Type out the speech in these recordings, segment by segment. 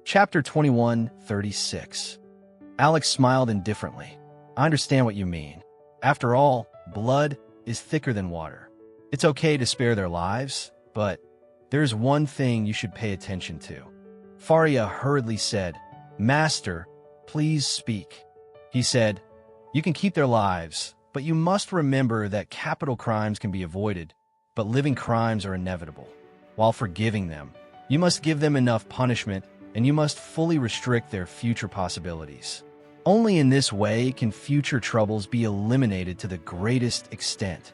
Chapter 21:36. Alex smiled indifferently. I understand what you mean. After all, blood is thicker than water. It's okay to spare their lives, but there's one thing you should pay attention to. Faria hurriedly said, Master, please speak. He said, You can keep their lives, but you must remember that capital crimes can be avoided, but living crimes are inevitable. While forgiving them, you must give them enough punishment, and you must fully restrict their future possibilities. Only in this way can future troubles be eliminated to the greatest extent.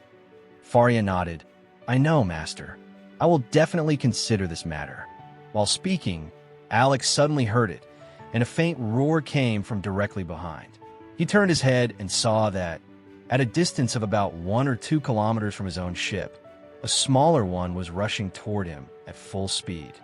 Faria nodded. I know, Master. I will definitely consider this matter. While speaking, Alex suddenly heard it, and a faint roar came from directly behind. He turned his head and saw that, at a distance of about 1 or 2 kilometers from his own ship, a smaller one was rushing toward him at full speed.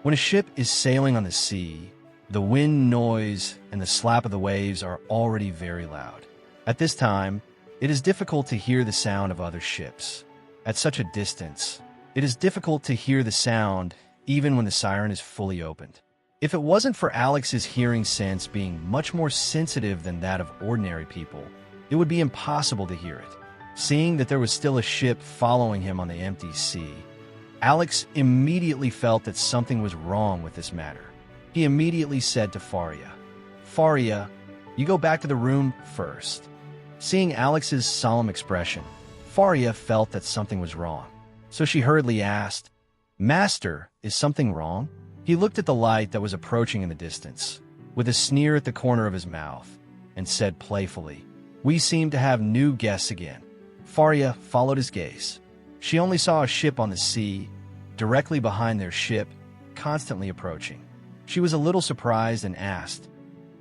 When a ship is sailing on the sea, the wind noise and the slap of the waves are already very loud. At this time, it is difficult to hear the sound of other ships. At such a distance, it is difficult to hear the sound even when the siren is fully opened. If it wasn't for Alex's hearing sense being much more sensitive than that of ordinary people, it would be impossible to hear it. Seeing that there was still a ship following him on the empty sea, Alex immediately felt that something was wrong with this matter. He immediately said to Faria, Faria, you go back to the room first. Seeing Alex's solemn expression, Faria felt that something was wrong. So she hurriedly asked, Master, is something wrong? He looked at the light that was approaching in the distance, with a sneer at the corner of his mouth, and said playfully, We seem to have new guests again. Faria followed his gaze. She only saw a ship on the sea, directly behind their ship, constantly approaching. She was a little surprised and asked,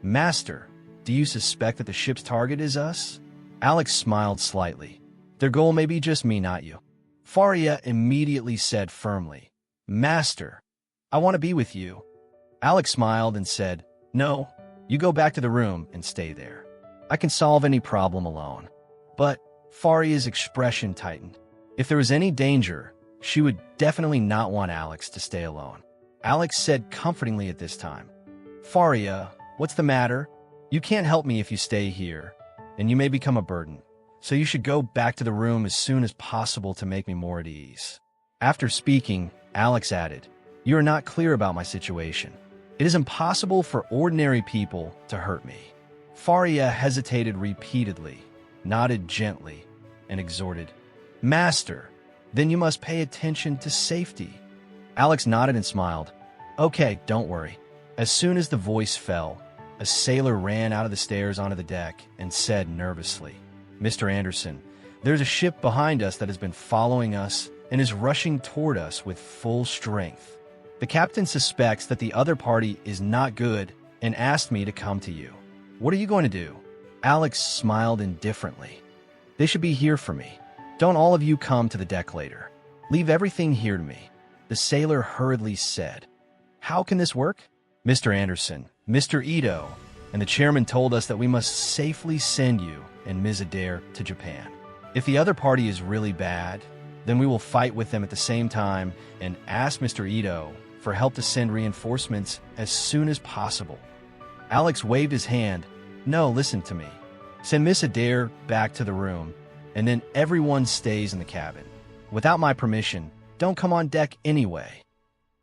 Master, do you suspect that the ship's target is us? Alex smiled slightly. Their goal may be just me, not you. Faria immediately said firmly, Master, I want to be with you. Alex smiled and said, No, you go back to the room and stay there. I can solve any problem alone. But Faria's expression tightened. If there was any danger, she would definitely not want Alex to stay alone. Alex said comfortingly at this time, Faria, what's the matter? You can't help me if you stay here, and you may become a burden. So you should go back to the room as soon as possible to make me more at ease. After speaking, Alex added, You are not clear about my situation. It is impossible for ordinary people to hurt me. Faria hesitated repeatedly, nodded gently, and exhorted, Master, then you must pay attention to safety. Alex nodded and smiled. Okay, don't worry. As soon as the voice fell, a sailor ran out of the stairs onto the deck and said nervously, Mr. Anderson, there's a ship behind us that has been following us and is rushing toward us with full strength. The captain suspects that the other party is not good and asked me to come to you. What are you going to do? Alex smiled indifferently. They should be here for me. Don't all of you come to the deck later. Leave everything here to me. The sailor hurriedly said, How can this work? Mr. Anderson, Mr. Ito, and the chairman told us that we must safely send you and Ms. Adair to Japan. If the other party is really bad, then we will fight with them at the same time and ask Mr. Ito for help to send reinforcements as soon as possible. Alex waved his hand. No, listen to me. Send Miss Adair back to the room, and then everyone stays in the cabin. Without my permission, don't come on deck anyway.